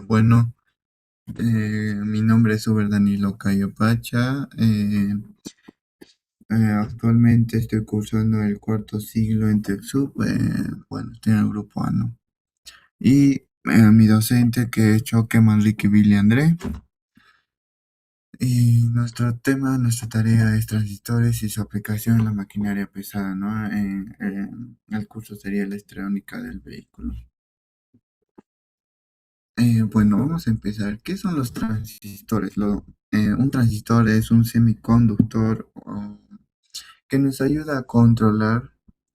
Bueno, mi nombre es Uber Danilo Cayo Pacha. Actualmente estoy cursando el cuarto siglo en TechSoup. Bueno, estoy en el grupo A, ¿no? Y mi docente que es Choque Manrique Billy André. Y nuestro tema, nuestra tarea es transistores y su aplicación en la maquinaria pesada, ¿no? El curso sería electrónica del vehículo. Bueno, vamos a empezar. ¿Qué son los transistores? Un transistor es un semiconductor que nos ayuda a controlar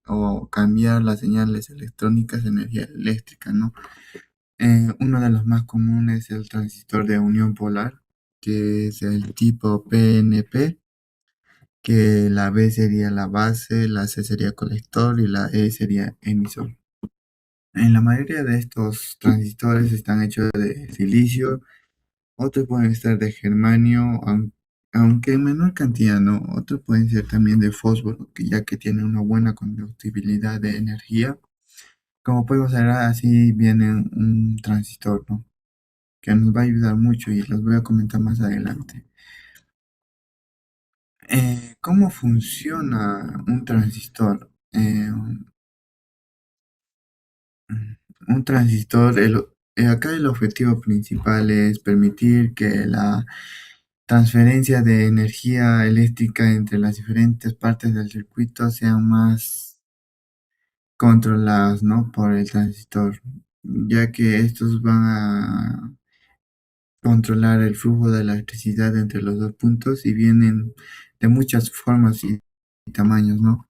o cambiar las señales electrónicas de energía eléctrica, ¿no? Uno de los más comunes es el transistor de unión polar, que es el tipo PNP, que la B sería la base, la C sería colector y la E sería emisor. En la mayoría de estos transistores están hechos de silicio. Otros pueden estar de germanio, aunque en menor cantidad, ¿no? Otros pueden ser también de fósforo, ya que tienen una buena conductibilidad de energía. Como podemos ver, así viene un transistor, ¿no? Que nos va a ayudar mucho y los voy a comentar más adelante. ¿Cómo funciona un transistor? Un transistor, acá el objetivo principal es permitir que la transferencia de energía eléctrica entre las diferentes partes del circuito sean más controladas, ¿no? Por el transistor, ya que estos van a controlar el flujo de la electricidad entre los dos puntos y vienen de muchas formas y tamaños, ¿no?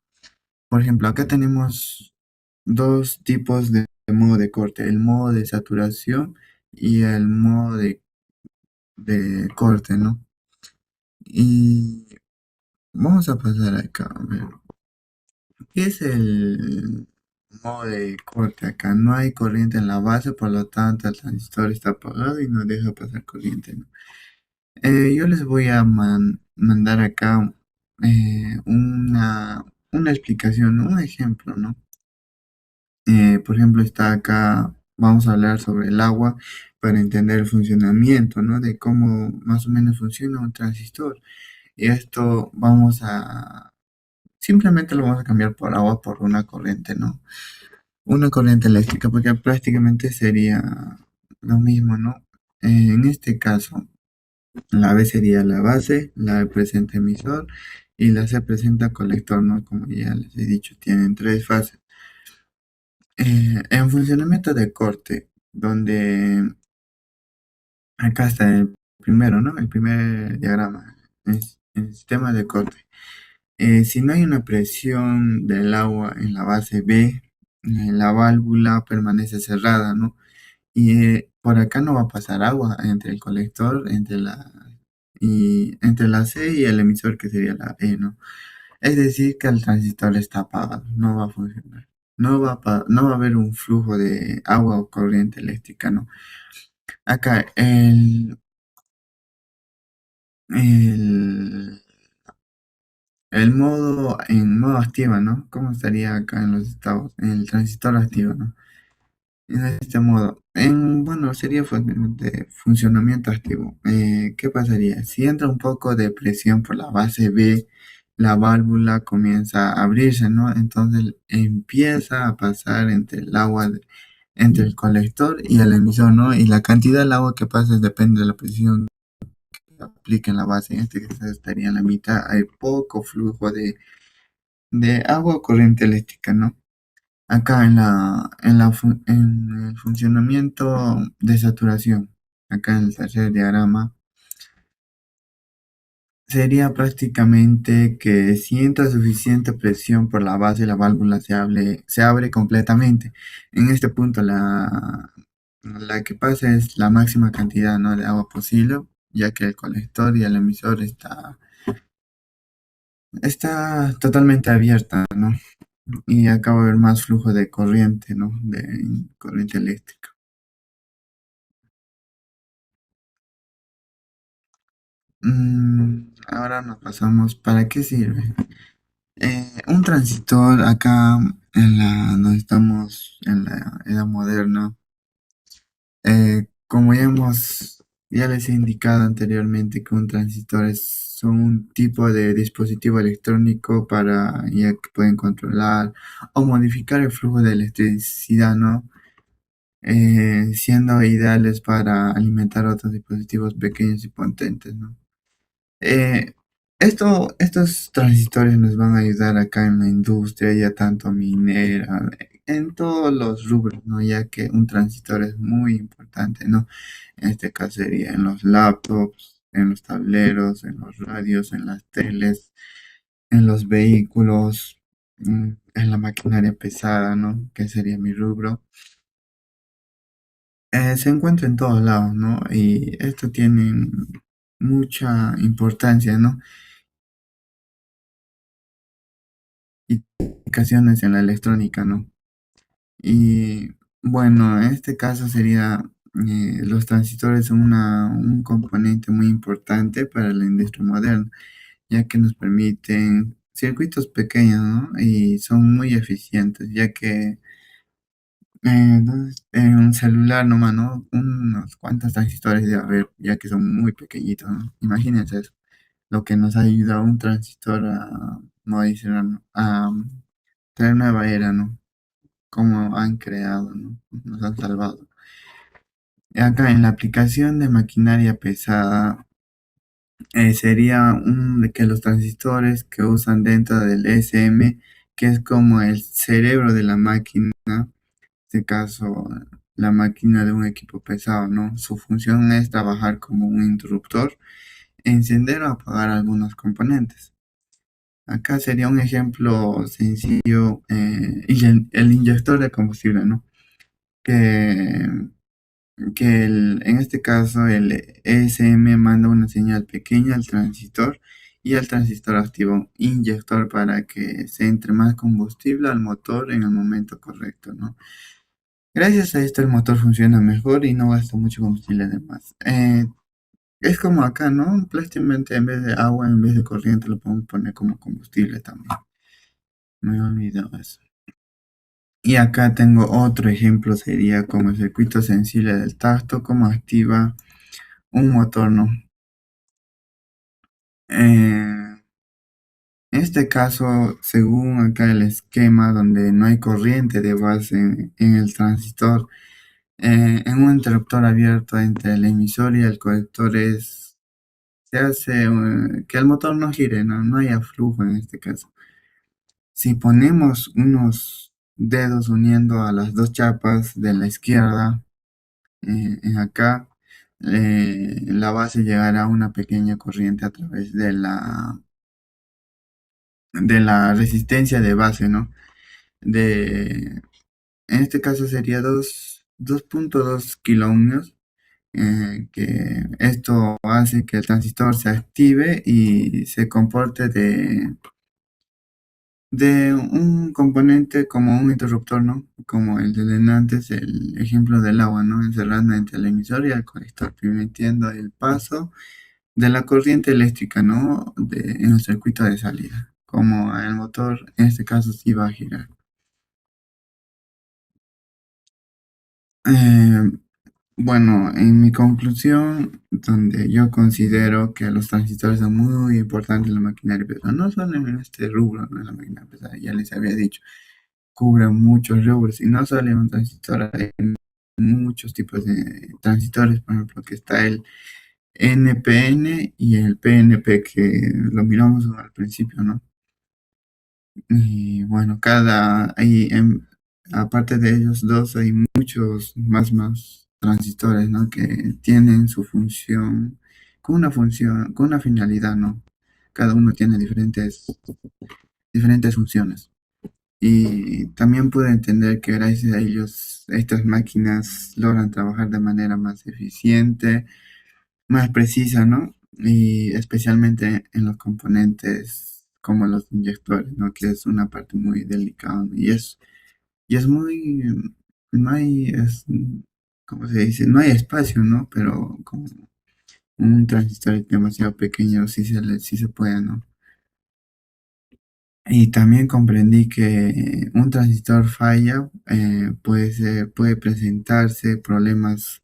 Por ejemplo, acá tenemos dos tipos de modo de corte, el modo de saturación y el modo de corte, ¿no? Y vamos a pasar acá, a ver. ¿Qué es el modo de corte? Acá no hay corriente en la base, por lo tanto el transistor está apagado y no deja pasar corriente, ¿no? Yo les voy a mandar acá una explicación, ¿no? Un ejemplo, ¿no? Por ejemplo, está acá, vamos a hablar sobre el agua para entender el funcionamiento, ¿no? De cómo más o menos funciona un transistor. Y esto simplemente lo vamos a cambiar por agua por una corriente, ¿no? Una corriente eléctrica, porque prácticamente sería lo mismo, ¿no? En este caso, la B sería la base, la E presenta emisor y la C presenta colector, ¿no? Como ya les he dicho, tienen tres fases. En funcionamiento de corte, donde acá está el primero, ¿no? El primer diagrama, es el sistema de corte. Si no hay una presión del agua en la base B, la válvula permanece cerrada, ¿no? Y por acá no va a pasar agua entre el colector, entre la C y el emisor que sería la E, ¿no? Es decir, que el transistor está apagado, no va a funcionar. No va a haber un flujo de agua o corriente eléctrica, ¿no? Acá el, el modo en modo activo, ¿no? ¿Cómo estaría acá en los estados? En el transistor activo, ¿no? En este modo, bueno, sería de funcionamiento activo. ¿Qué pasaría? Si entra un poco de presión por la base B, la válvula comienza a abrirse, ¿no? Entonces empieza a pasar entre el colector y el emisor, ¿no? Y la cantidad del agua que pasa depende de la presión que aplique en la base. En este caso estaría en la mitad. Hay poco flujo de agua o corriente eléctrica, ¿no? Acá en el funcionamiento de saturación, acá en el tercer diagrama, sería prácticamente que si entra suficiente presión por la base, la válvula se abre completamente. En este punto, la que pasa es la máxima cantidad, ¿no? De agua posible, ya que el colector y el emisor está totalmente abierta, ¿no? Y acá va a haber más flujo de corriente, ¿no? De corriente eléctrica. Ahora nos pasamos, ¿para qué sirve? Un transistor acá donde estamos en la era moderna, Como ya les he indicado anteriormente que un transistor son un tipo de dispositivo electrónico para ya que pueden controlar o modificar el flujo de electricidad, ¿no? Siendo ideales para alimentar otros dispositivos pequeños y potentes, ¿no? Eh, estos transistores nos van a ayudar acá en la industria, ya tanto minera, en todos los rubros, ¿no? Ya que un transistor es muy importante, ¿no? En este caso sería en los laptops, en los tableros, en los radios, en las teles, en los vehículos, en la maquinaria pesada, ¿no? Que sería mi rubro. Se encuentra en todos lados, ¿no? Y esto tiene mucha importancia, ¿no? Y aplicaciones en la electrónica, ¿no? Y bueno, en este caso sería, los transistores son un componente muy importante para la industria moderna, ya que nos permiten circuitos pequeños, ¿no? Y son muy eficientes, ya que en un celular nomás, ¿no? Unos cuantos transistores de haber, ya que son muy pequeñitos, ¿no? Imagínense eso, lo que nos ayuda un transistor a, no decir, a traer nueva era, ¿no? Cómo han creado, ¿no? Nos han salvado. Acá en la aplicación de maquinaria pesada, sería de que los transistores que usan dentro del SM, que es como el cerebro de la máquina, en este caso la máquina de un equipo pesado, ¿no? Su función es trabajar como un interruptor, encender o apagar algunos componentes. Acá sería un ejemplo sencillo, y el inyector de combustible, ¿no? Que en este caso el ESM manda una señal pequeña al transistor y el transistor activa un inyector para que se entre más combustible al motor en el momento correcto, ¿no? Gracias a esto el motor funciona mejor y no gasta mucho combustible además. Es como acá, ¿no? Prácticamente en vez de agua, en vez de corriente, lo podemos poner como combustible también. Me he olvidado eso. Y acá tengo otro ejemplo, sería como el circuito sensible del tacto, cómo activa un motor, ¿no? En este caso, según acá el esquema donde no hay corriente de base en el transistor, en un interruptor abierto entre el emisor y el colector se hace que el motor no gire, ¿no? No haya flujo en este caso. Si ponemos unos dedos uniendo a las dos chapas de la izquierda, en acá, la base llegará a una pequeña corriente a través de la resistencia de base, ¿no? En este caso sería 2.2 kiloohmios, que esto hace que el transistor se active y se comporte de un componente como un interruptor, ¿no? Como el de antes, el ejemplo del agua, ¿no? Encerrando entre el emisor y el colector, permitiendo el paso de la corriente eléctrica, ¿no? En el circuito de salida. Como el motor, en este caso, sí va a girar. Eh, bueno, en mi conclusión, donde yo considero que los transistores son muy importantes en la maquinaria pesada, no solo en este rubro, no en la maquinaria pesada, ya les había dicho, cubre muchos rubros y no solo en un transistor, hay muchos tipos de transistores, por ejemplo, que está el NPN y el PNP, que lo miramos al principio, ¿no? Y bueno, aparte de ellos dos, hay muchos más transistores, ¿no? Que tienen su función, con una finalidad, ¿no? Cada uno tiene diferentes funciones. Y también pude entender que gracias a ellos, estas máquinas logran trabajar de manera más eficiente, más precisa, ¿no? Y especialmente en los componentes como los inyectores, ¿no? Que es una parte muy delicada, ¿no? Y es muy, no hay, ¿cómo se dice? No hay espacio, ¿no? Pero como un transistor demasiado pequeño sí se puede, ¿no? Y también comprendí que un transistor falla, puede presentarse problemas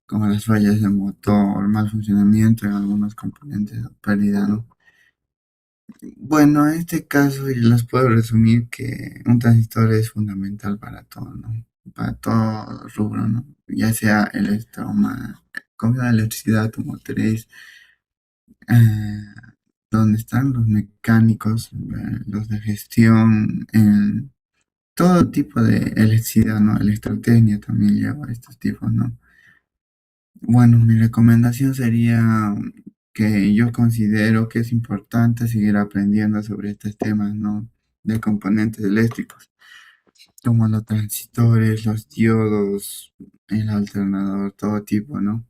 como las fallas de motor, mal funcionamiento en algunos componentes o pérdida, ¿no? Bueno, en este caso yo les puedo resumir que un transistor es fundamental para todo, ¿no? Para todo rubro, ¿no? Ya sea como la electricidad automotriz, eh, donde están los mecánicos, los de gestión, en todo tipo de electricidad, ¿no? Electrotecnia también lleva estos tipos, ¿no? Bueno, mi recomendación sería que yo considero que es importante seguir aprendiendo sobre estos temas, ¿no? De componentes eléctricos, como los transistores, los diodos, el alternador, todo tipo, ¿no?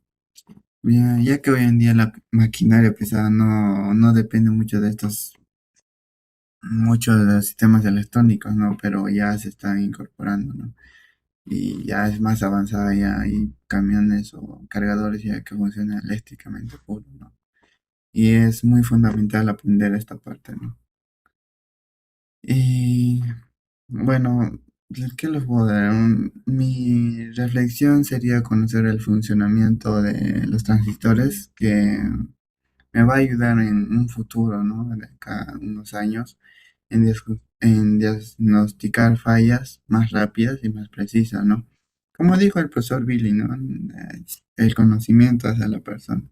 Bien, ya que hoy en día la maquinaria pesada no depende mucho de los sistemas electrónicos, ¿no? Pero ya se están incorporando, ¿no? Y ya es más avanzada, ya hay camiones o cargadores ya que funcionan eléctricamente puro, ¿no? Y es muy fundamental aprender esta parte, ¿no? Y bueno, ¿qué les puedo dar? Mi reflexión sería conocer el funcionamiento de los transistores, que me va a ayudar en un futuro, ¿no? De acá a unos años, en diagnosticar fallas más rápidas y más precisas, ¿no? Como dijo el profesor Billy, ¿no? El conocimiento hacia la persona.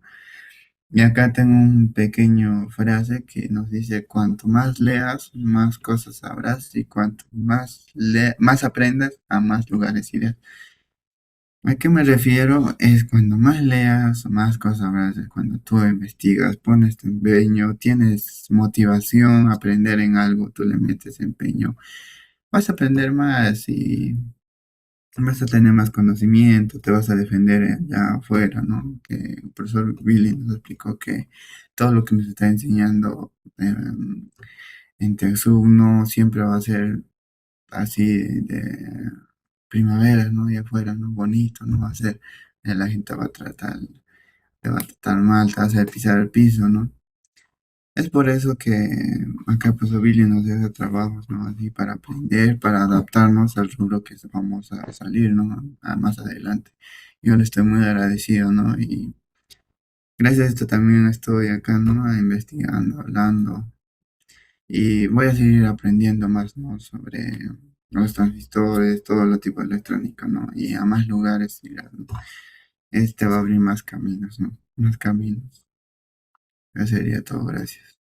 Y acá tengo un pequeño frase que nos dice, cuanto más leas, más cosas sabrás, y cuanto más aprendas, a más lugares irás. ¿A qué me refiero? Es cuando más leas, más cosas sabrás, es cuando tú investigas, pones tu empeño, tienes motivación a aprender en algo, tú le metes empeño, vas a aprender más y vas a tener más conocimiento, te vas a defender allá afuera, ¿no? Que el profesor Billy nos explicó que todo lo que nos está enseñando en TechSoup no siempre va a ser así de primavera, ¿no? Y afuera, ¿no? Bonito, ¿no? Va a ser, la gente te va a tratar mal, te va a hacer pisar el piso, ¿no? Es por eso que acá pues Billy nos deja trabajos, ¿no? Así para aprender, para adaptarnos al rubro que vamos a salir, ¿no? Más adelante. Yo le estoy muy agradecido, ¿no? Y gracias a esto también estoy acá, ¿no? Investigando, hablando. Y voy a seguir aprendiendo más, ¿no? Sobre los transistores, todo lo tipo de electrónica, ¿no? Y a más lugares ir, ¿no? Este va a abrir más caminos, ¿no? Más caminos. Eso sería todo, gracias.